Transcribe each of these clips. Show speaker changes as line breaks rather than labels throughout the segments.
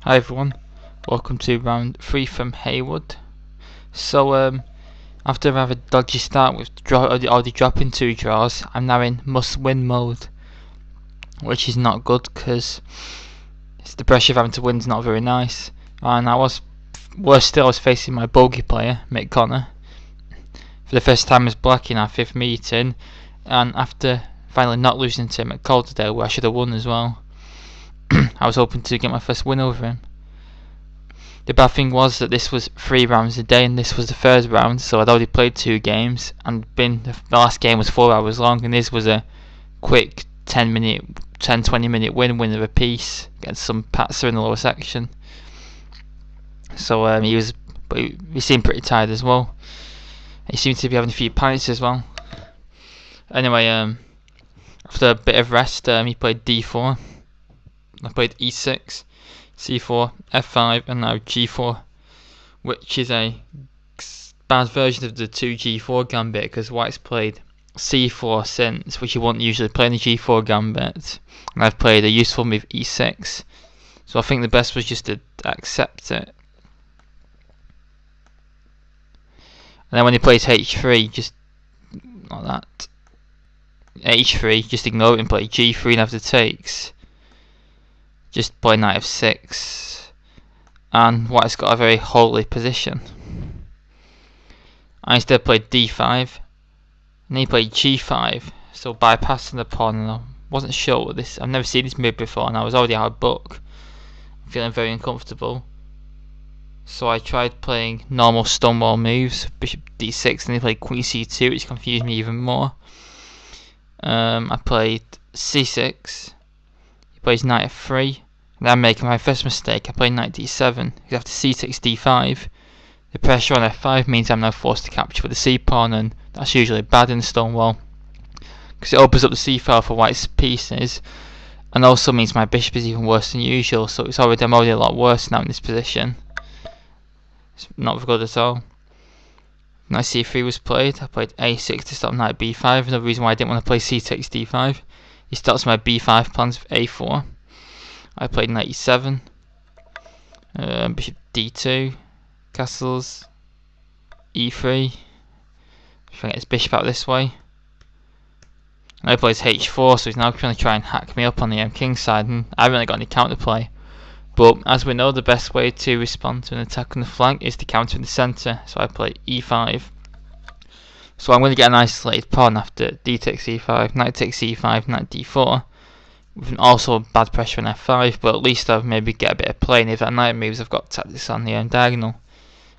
Hi everyone, welcome to round 3 from Heywood. So after a rather dodgy start with already dropping 2 draws, I'm now in must win mode, which is not good because the pressure of having to win is not very nice. And worse still, I was facing my bogey player, Mick for the first time as black in our 5th meeting, and after finally not losing to him at Calderdale, where I should have won as well. I was hoping to get my first win over him. The bad thing was that this was 3 rounds a day and this was the 3rd round, so I'd already played 2 games and the last game was 4 hours long, and this was a quick 10-20 minute winner a piece against some patzer in the lower section. So he seemed pretty tired as well. He seemed to be having a few pints as well. Anyway, after a bit of rest, he played D4. I played E6, C4, F5, and now G4, which is a bad version of the 2G4 gambit because White's played C4 since, which you won't usually play in the G4 gambit, and I've played a useful move E6, so I think the best was just to accept it. And then when he plays H3, just like that, H3, just ignore it and play G3 and have the takes. Just play knight f6, and White's got a very holy position. I instead played d5, and he played g5, so bypassing the pawn, and I wasn't sure what this. I've never seen this move before, and I was already out of book, feeling very uncomfortable. So I tried playing normal stonewall moves, bishop d6, and he played queen c2, which confused me even more. I played c6. He plays knight f3. And I'm making my first mistake. I played knight d7 because after c6 d5, the pressure on f5 means I'm now forced to capture with the c pawn, and that's usually bad in Stonewall because it opens up the c file for White's pieces, and also means my bishop is even worse than usual. So I'm already a lot worse now in this position. It's not good at all. Knight c3 was played. I played a6 to stop knight b5. Another reason why I didn't want to play c6 d5. He stops my b5 plans with a4. I played knight e7, bishop d2, castles, e3. If I get his bishop out this way. And he plays h4, so he's now going to try and hack me up on the king side, and I haven't really got any counterplay. But as we know, the best way to respond to an attack on the flank is to counter in the centre, so I play e5. So I'm going to get an isolated pawn after d takes e5, knight takes e5, knight d4. With also bad pressure on f5, but at least I'll maybe get a bit of play, and if that knight moves I've got tactics on the diagonal.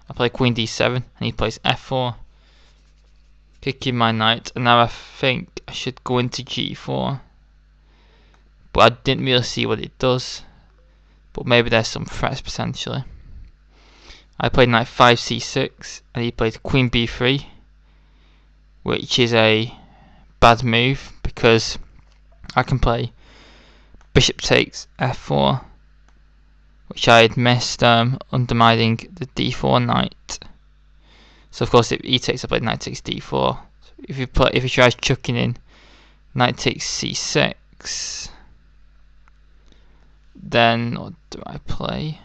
I play queen d7 and he plays f4, kicking my knight, and now I think I should go into g4, but I didn't really see what it does, but maybe there's some threats potentially. I played knight 5 c6 and he played queen b3, which is a bad move because I can play bishop takes f4, which I had missed, undermining the d4 knight. So of course if e takes, I played knight takes d4. So if he tries chucking in knight takes c6, then what do I play?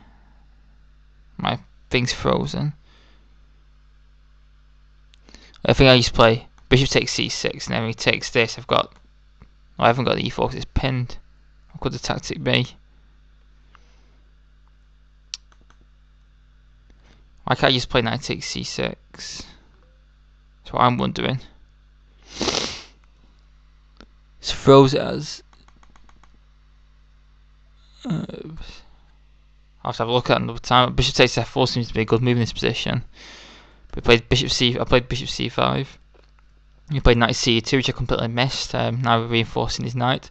My thing's frozen. I think I just play bishop takes c6, and then when he takes this, I haven't got e4 because it's pinned. What could the tactic be? Why can't I just play knight takes c6? That's what I'm wondering. It's froze as. I'll have to have a look at it another time. Bishop takes f4 seems to be a good move in this position. But I played bishop c5. He played knight c2, which I completely missed. Now reinforcing his knight.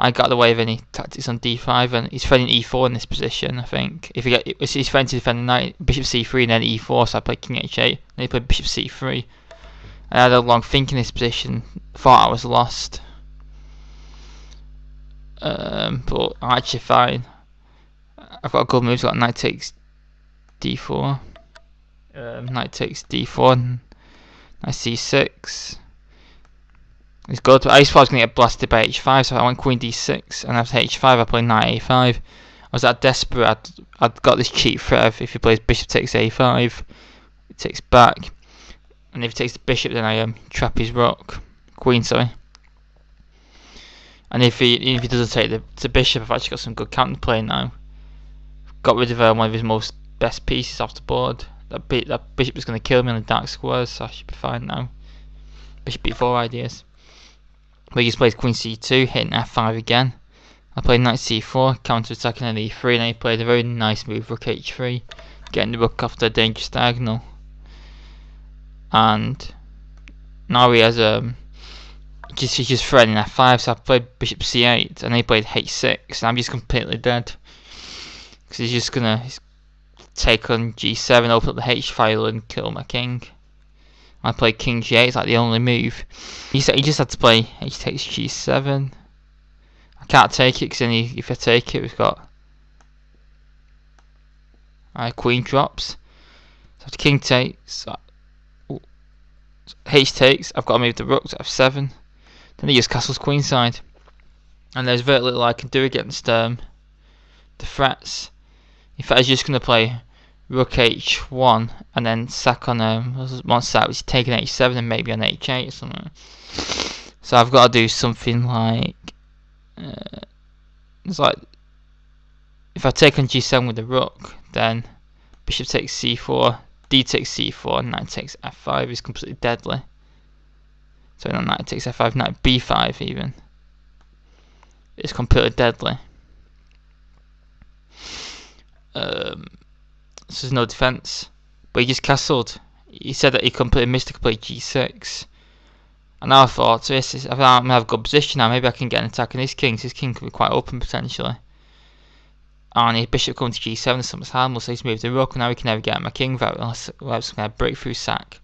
I got the way of any tactics on d5, and he's threatening e4 in this position. I think if he's threatening to defend the knight, bishop c3 and then e4. So I played king h8, and he played bishop c3. I had a long think in this position, thought I was lost, but I'm actually fine. I've got a good move. I've got knight takes d4, knight takes d4, and knight c6. It's good. I thought I was going to get blasted by h5, so I went queen d6, and after h5 I played knight a5. was that desperate. I'd got this cheap threat. If he plays bishop takes a5, it takes back, and if he takes the bishop, then I trap his rook, queen, sorry. And if he doesn't take the bishop, I've actually got some good counterplay now. Got rid of one of his most best pieces off the board. That bishop is going to kill me on the dark squares, so I should be fine now. Bishop b4 ideas. But he just plays queen c2, hitting f5 again. I played knight c4, counter-attacking on e3, and he played a very nice move, rook h3, getting the rook off the dangerous diagonal. And now he has he's just threatening f5, so I played bishop c8, and he played h6, and I'm just completely dead. Because he's just gonna take on g7, open up the h file, and kill my king. I played king g8, it's like the only move. He just had to play h takes g7. I can't take it, because then if I take it, we've got queen drops. So if the king takes, h takes, I've got to move the rook to f7. Then he just castles queenside. And there's very little I can do against the threats. In fact, I was just going to play rook h1 and then sack on one side, which is taking h7 and maybe on h8 or something. So I've got to do something like it's like if I take on g7 with the rook, then bishop takes c4, d takes c4, knight takes f5 is completely deadly. So now knight takes f5, knight b5 even. It's completely deadly. So there's no defense, but he just castled. He said that he completely missed to play g6, and now I thought, so I'm gonna have a good position now. Maybe I can get an attack on his king. So his king could be quite open potentially. And his bishop comes to g7, something's harmless. So he's moved the rook, and now he can never get at my king without some kind of breakthrough sack.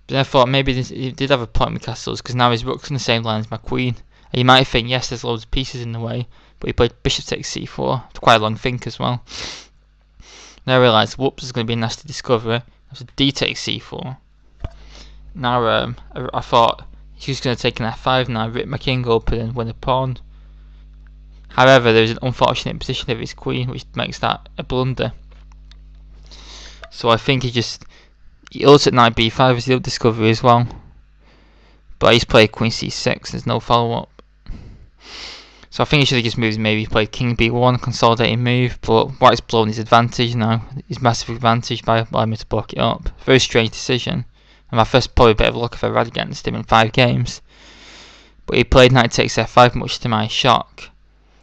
But then I thought maybe he did have a point with castles, because now his rook's on the same line as my queen. And you might think, yes, there's loads of pieces in the way, but he played bishop takes c4. It's quite a long think as well. Then I realised, whoops, there's going to be a nasty discovery. So d takes c4. Now I thought he's going to take an f5 now, rip my king open and win a pawn. However, there was an unfortunate position of his queen, which makes that a blunder. So I think he ulted knight b5 as the other discovery as well. But he's played queen c6, there's no follow up. So I think he should have just moved, maybe played king b1, consolidating move, but white's blown his advantage now, his massive advantage by allowing me to block it up. Very strange decision, and my first probably bit of luck if I ran against him in 5 games. But he played knight takes f5 much to my shock,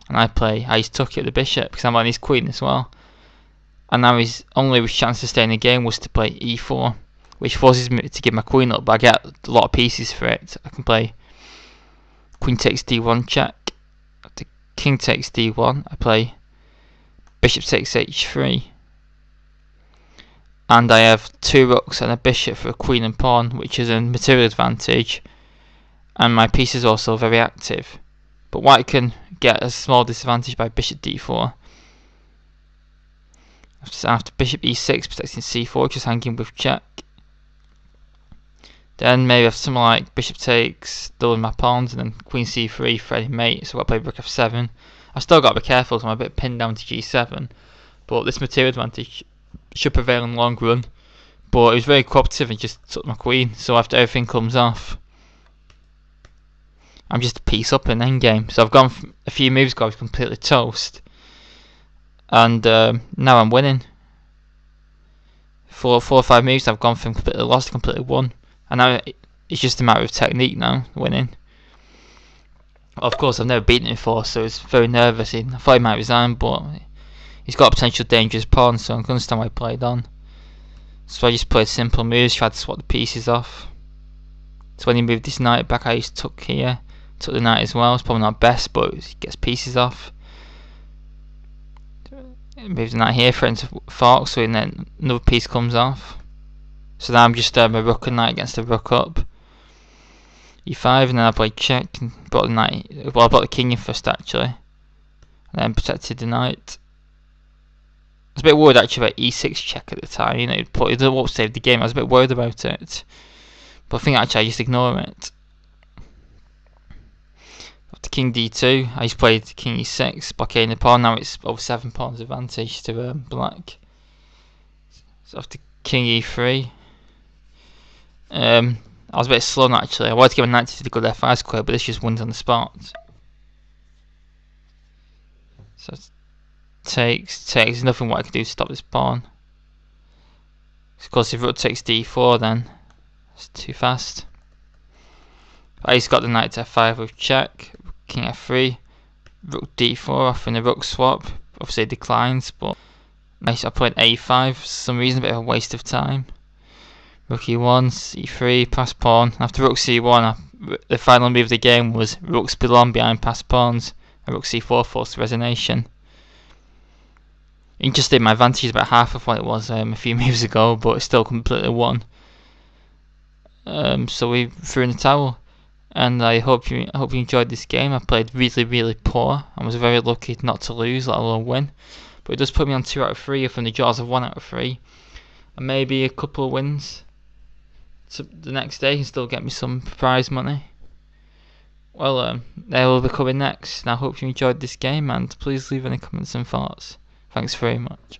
and I just took it with the bishop because I'm on his queen as well. And now his only chance to stay in the game was to play e4, which forces me to give my queen up, but I get a lot of pieces for it. I can play queen takes d1 check. After king takes d1, I play bishop takes h3, and I have 2 rooks and a bishop for a queen and pawn, which is a material advantage, and my piece is also very active. But white can get a small disadvantage by bishop d4. After bishop e6 protecting c4, just hanging with check. Then maybe have something like bishop takes, doubling my pawns, and then queen c3, threatening mate, so I've got to play rook f7. I've still got to be careful because I'm a bit pinned down to g7, but this material advantage should prevail in the long run. But it was very cooperative and just took my queen, so after everything comes off, I'm just a piece up in endgame. So I've gone a few moves ago, I was completely toast, and now I'm winning. 4 or 5 moves I've gone from completely lost to completely won. And now it's just a matter of technique now, winning. Of course, I've never beaten him before, so it's very nervous. I thought he might resign, but he's got a potential dangerous pawn, so I can understand why he played on. So I just played simple moves, tried to swap the pieces off. So when he moved this knight back, I just took here, took the knight as well. It's probably not best, but he gets pieces off. Moves the knight here, threatens to fork, so then another piece comes off. So now I'm just a rook and knight against a rook up. e5, and then I played check and brought the knight. Well, I brought the king in first actually, and then protected the knight. I was a bit worried actually about e6 check at the time. You know, it won't save the game. I was a bit worried about it, but I think actually I just ignore it. After king d2, I just played king e6, blockading the pawn. Now it's over 7 pawns advantage to black. So after king e3, I was a bit slow actually. I wanted to give a knight to the good f5 square, but this just wins on the spot. So takes. There's nothing what I can do to stop this pawn. Of course, if rook takes d4, then it's too fast. I just got the knight to f5 with check, king f3, rook d4 offering a rook swap. Obviously it declines, but nice. I played a5 for some reason, a bit of a waste of time. Rook e1, c3, pass pawn. After rook c1, the final move of the game was rooks belong behind passed pawns, and rook c4 forced resignation. Interesting, my advantage is about half of what it was a few moves ago, but it's still completely won. So we threw in the towel. And I hope you enjoyed this game. I played really poor. I was very lucky not to lose, let alone win. But it does put me on 2 out of 3 from the jaws of 1 out of 3. And maybe a couple of wins so the next day can still get me some prize money. Well, they will be coming next. And I hope you enjoyed this game, and please leave any comments and thoughts. Thanks very much.